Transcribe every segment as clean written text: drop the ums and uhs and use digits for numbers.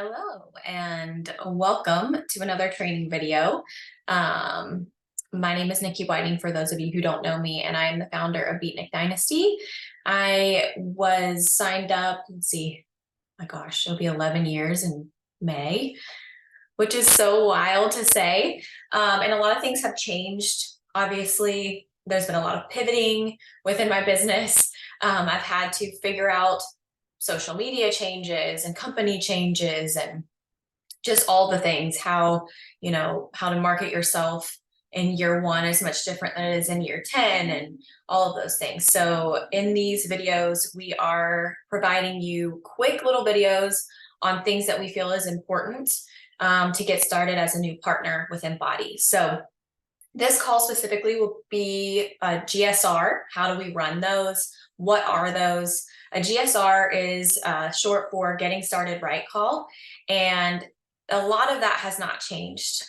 Hello and welcome to another training video. Um, my name is Nikki Whiting, for those of you who don't know me, and I am the founder of Beatnik Dynasty. I was signed up, let's see, my gosh, it'll be 11 years in May, which is so wild to say. And a lot of things have changed. Obviously, there's been a lot of pivoting within my business. I've had to figure out social media changes and company changes and just all the things, how to market yourself in year one is much different than it is in year 10 and all of those things. So in these videos, we are providing you quick little videos on things that we feel is important to get started as a new partner with Embody. So this call specifically will be a GSR. How do we run those? What are those? A GSR is short for Getting Started Right call. And a lot of that has not changed.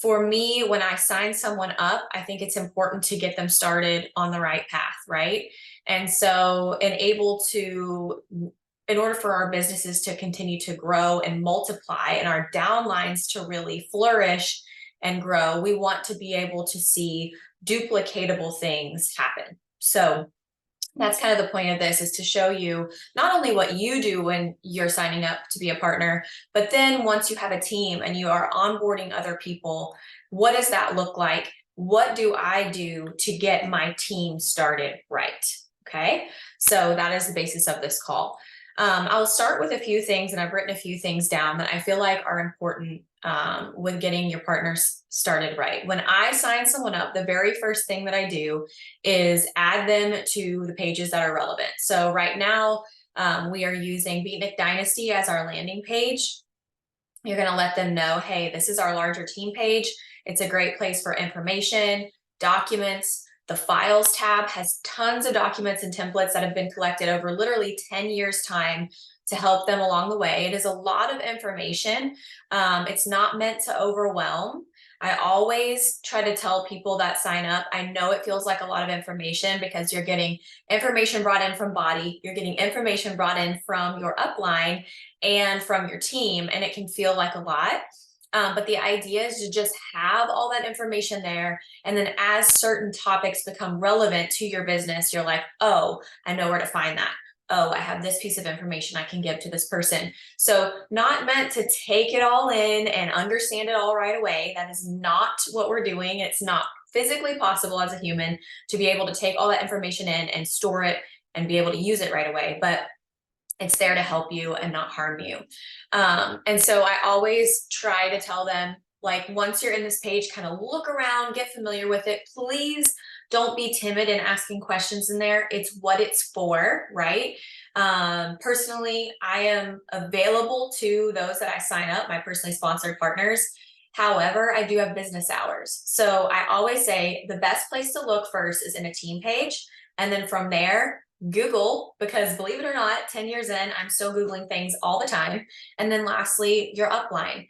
For me, when I sign someone up, I think it's important to get them started on the right path, right? And so, in order for our businesses to continue to grow and multiply and our downlines to really flourish and grow, we want to be able to see duplicatable things happen. So that's kind of the point of this, is to show you not only what you do when you're signing up to be a partner, but then once you have a team and you are onboarding other people, what does that look like? What do I do to get my team started right? Okay, so that is the basis of this call. I'll start with a few things, and I've written a few things down that I feel like are important with getting your partners started right. When I sign someone up, the very first thing that I do is add them to the pages that are relevant. So right now, we are using Beatnik Dynasty as our landing page. You're going to let them know, hey, this is our larger team page. It's a great place for information, documents. The files tab has tons of documents and templates that have been collected over literally 10 years time to help them along the way. It is a lot of information. It's not meant to overwhelm. I always try to tell people that sign up, I know it feels like a lot of information because you're getting information brought in from Body, you're getting information brought in from your upline and from your team, and it can feel like a lot. But the idea is to just have all that information there. And then as certain topics become relevant to your business, you're like, oh, I know where to find that. Oh, I have this piece of information I can give to this person. So not meant to take it all in and understand it all right away. That is not what we're doing. It's not physically possible as a human to be able to take all that information in and store it and be able to use it right away. But it's there to help you and not harm you. And so I always try to tell them, like, once you're in this page, kind of look around, get familiar with it. Please don't be timid in asking questions in there. It's what it's for, right? Personally, I am available to those that I sign up, my personally sponsored partners. However, I do have business hours. So I always say the best place to look first is in a team page. And then from there, Google, because believe it or not, 10 years in, I'm still Googling things all the time. And then lastly, your upline,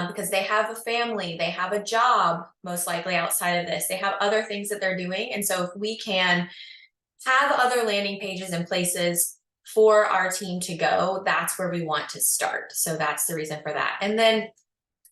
because they have a family, they have a job, most likely outside of this, they have other things that they're doing. And so if we can have other landing pages and places for our team to go, that's where we want to start. So that's the reason for that. And then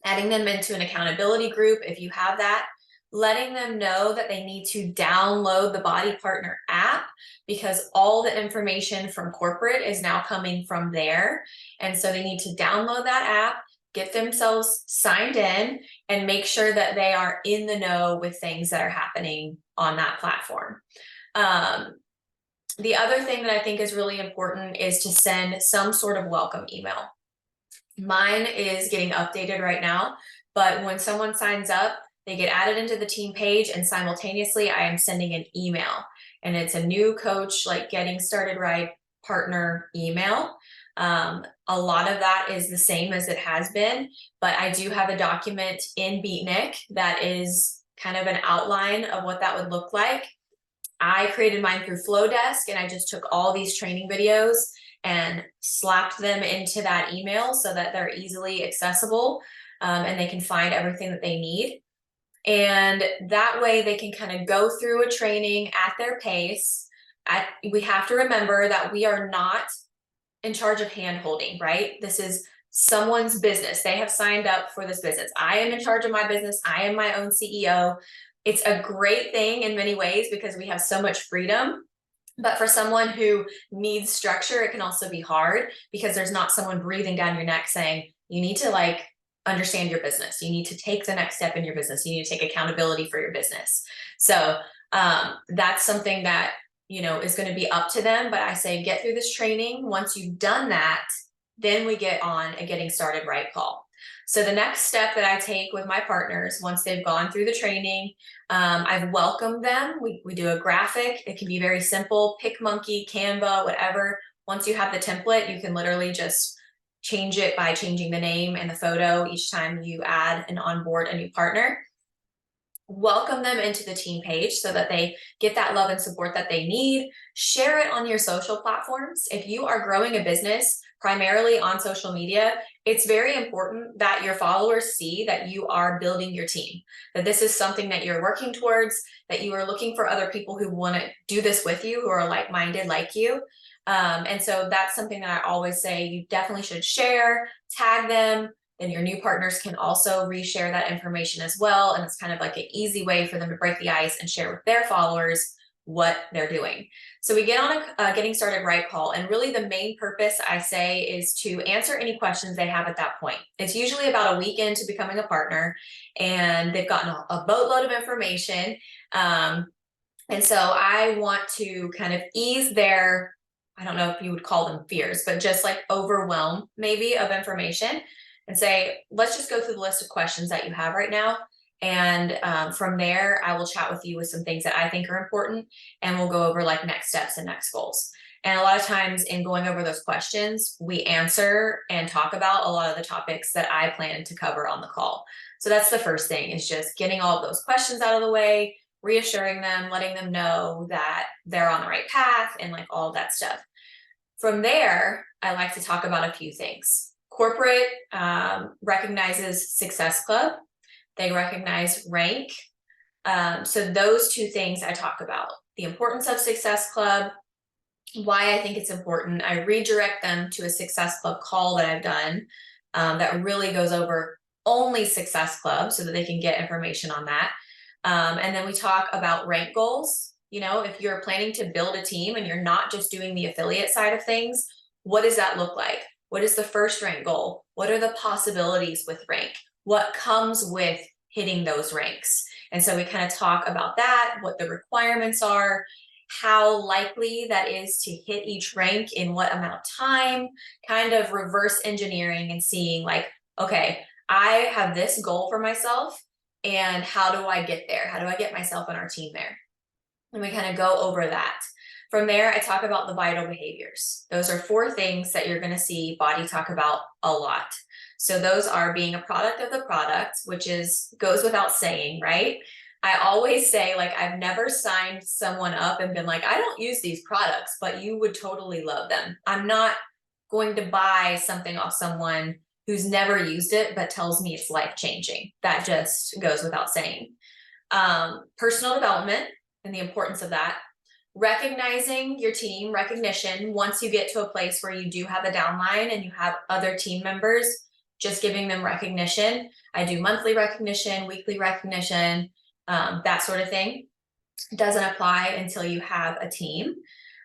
adding them into an accountability group, if you have that, letting them know that they need to download the Body Partner app, because all the information from corporate is now coming from there. And so they need to download that app, get themselves signed in, and make sure that they are in the know with things that are happening on that platform. The other thing that I think is really important is to send some sort of welcome email. Mine is getting updated right now, but when someone signs up, they get added into the team page, and simultaneously I am sending an email, and it's a new coach, like Getting Started Right partner email. A lot of that is the same as it has been, but I do have a document in Beatnik that is kind of an outline of what that would look like. I created mine through Flowdesk, and I just took all these training videos and slapped them into that email so that they're easily accessible, and they can find everything that they need. And that way they can kind of go through a training at their pace. We have to remember that we are not in charge of hand holding, right? This is someone's business. They have signed up for this business. I am in charge of my business. I am my own CEO. It's a great thing in many ways because we have so much freedom. But for someone who needs structure, it can also be hard because there's not someone breathing down your neck saying, you need to like understand your business. You need to take the next step in your business. You need to take accountability for your business. So that's something that, you know, is going to be up to them. But I say, get through this training. Once you've done that, then we get on a getting started right call. So the next step that I take with my partners, once they've gone through the training, I've welcomed them. We do a graphic. It can be very simple, PicMonkey, Canva, whatever. Once you have the template, you can literally just change it by changing the name and the photo each time you add and onboard a new partner. Welcome them into the team page so that they get that love and support that they need. Share it on your social platforms. If you are growing a business primarily on social media, it's very important that your followers see that you are building your team, that this is something that you're working towards, that you are looking for other people who want to do this with you, who are like-minded like you. And so that's something that I always say you definitely should share, tag them. Then your new partners can also reshare that information as well. And it's kind of like an easy way for them to break the ice and share with their followers what they're doing. So we get on a getting started right call. And really the main purpose, I say, is to answer any questions they have at that point. It's usually about a week into becoming a partner and they've gotten a boatload of information. And so I want to kind of ease their, I don't know if you would call them fears, but just like overwhelm maybe of information and say, let's just go through the list of questions that you have right now. And from there, I will chat with you with some things that I think are important, and we'll go over like next steps and next goals. And a lot of times in going over those questions, we answer and talk about a lot of the topics that I plan to cover on the call. So that's the first thing, is just getting all of those questions out of the way, reassuring them, letting them know that they're on the right path and like all of that stuff. From there, I like to talk about a few things. Corporate recognizes Success Club. They recognize Rank. So those two things I talk about. The importance of Success Club, why I think it's important. I redirect them to a Success Club call that I've done that really goes over only Success Club so that they can get information on that. And then we talk about rank goals. You know, if you're planning to build a team and you're not just doing the affiliate side of things, what does that look like? What is the first rank goal? What are the possibilities with rank? What comes with hitting those ranks? And so we kind of talk about that, what the requirements are, how likely that is to hit each rank in what amount of time, kind of reverse engineering and seeing like, okay, I have this goal for myself and how do I get there? How do I get myself and our team there? And we kind of go over that. From there, I talk about the vital behaviors. Those are 4 things that you're going to see Body talk about a lot. So those are being a product of the product, which goes without saying, right? I always say, like, I've never signed someone up and been like, I don't use these products, but you would totally love them. I'm not going to buy something off someone who's never used it, but tells me it's life-changing. That just goes without saying. Personal development and the importance of that. Recognizing your team, recognition. Once you get to a place where you do have a downline and you have other team members, just giving them recognition. I do monthly recognition, weekly recognition, that sort of thing. It doesn't apply until you have a team.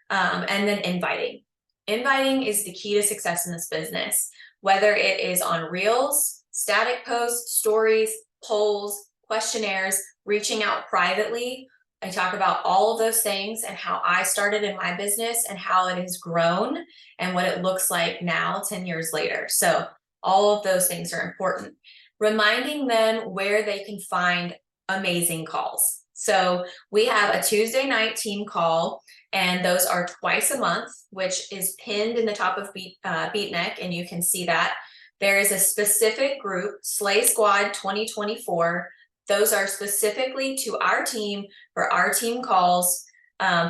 And then inviting. Inviting is the key to success in this business, whether it is on Reels, static posts, stories, polls, questionnaires, reaching out privately. I talk about all of those things and how I started in my business and how it has grown and what it looks like now 10 years later. So all of those things are important. Reminding them where they can find amazing calls. So we have a Tuesday night team call, and those are twice a month, which is pinned in the top of BeatNeck, and you can see that. There is a specific group, Slay Squad 2024. Those are specifically to our team for our team calls,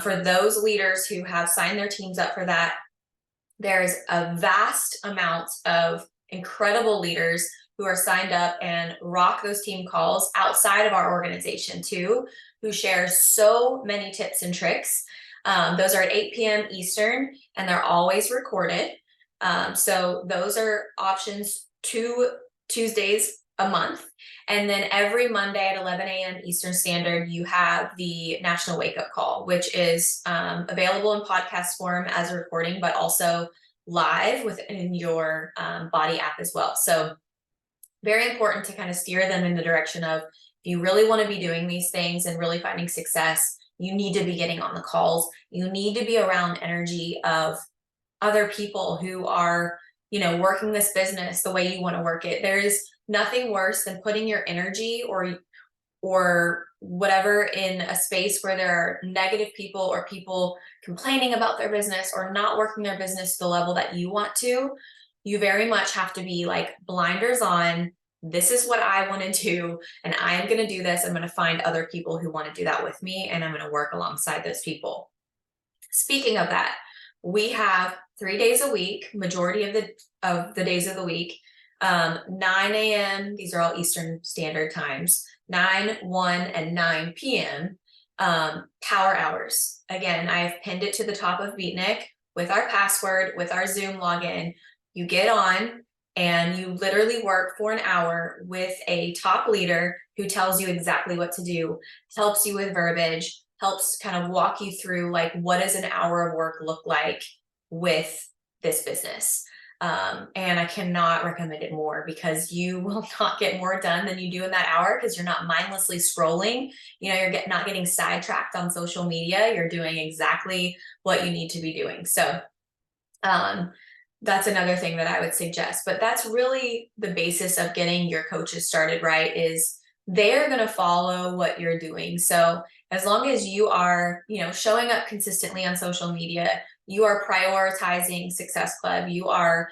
for those leaders who have signed their teams up for that. There's a vast amount of incredible leaders who are signed up and rock those team calls outside of our organization too, who share so many tips and tricks. Those are at 8 p.m. Eastern, and they're always recorded. So those are options, 2 Tuesdays a month. And then every Monday at 11 a.m. Eastern Standard, you have the National Wake Up Call, which is available in podcast form as a recording, but also live within your Body app as well. So very important to kind of steer them in the direction of, if you really want to be doing these things and really finding success, you need to be getting on the calls. You need to be around energy of other people who are, working this business the way you want to work it. There is nothing worse than putting your energy or whatever in a space where there are negative people or people complaining about their business or not working their business to the level that you want to. You very much have to be like blinders on. This is what I want to do, and I am going to do this. I'm going to find other people who want to do that with me, and I'm going to work alongside those people. Speaking of that, we have 3 days a week, majority of the days of the week, 9 a.m. These are all Eastern Standard Times, 9, 1, and 9 p.m. Power hours. Again, I've pinned it to the top of Beatnik with our password, with our Zoom login. You get on and you literally work for an hour with a top leader who tells you exactly what to do, helps you with verbiage, helps kind of walk you through like, what does an hour of work look like with this business? And I cannot recommend it more, because you will not get more done than you do in that hour, because you're not mindlessly scrolling. You're not getting sidetracked on social media. You're doing exactly what you need to be doing. So that's another thing that I would suggest. But that's really the basis of getting your coaches started right, is they're going to follow what you're doing. So as long as you are, showing up consistently on social media, you are prioritizing Success Club, you are,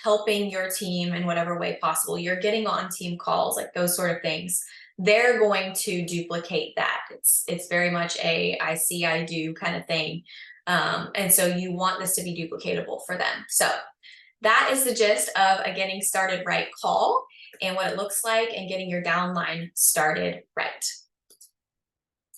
helping your team in whatever way possible, you're getting on team calls, like those sort of things, they're going to duplicate that. It's very much a I see, I do kind of thing. And so you want this to be duplicatable for them. So that is the gist of a Getting Started Right call and what it looks like and getting your downline started right.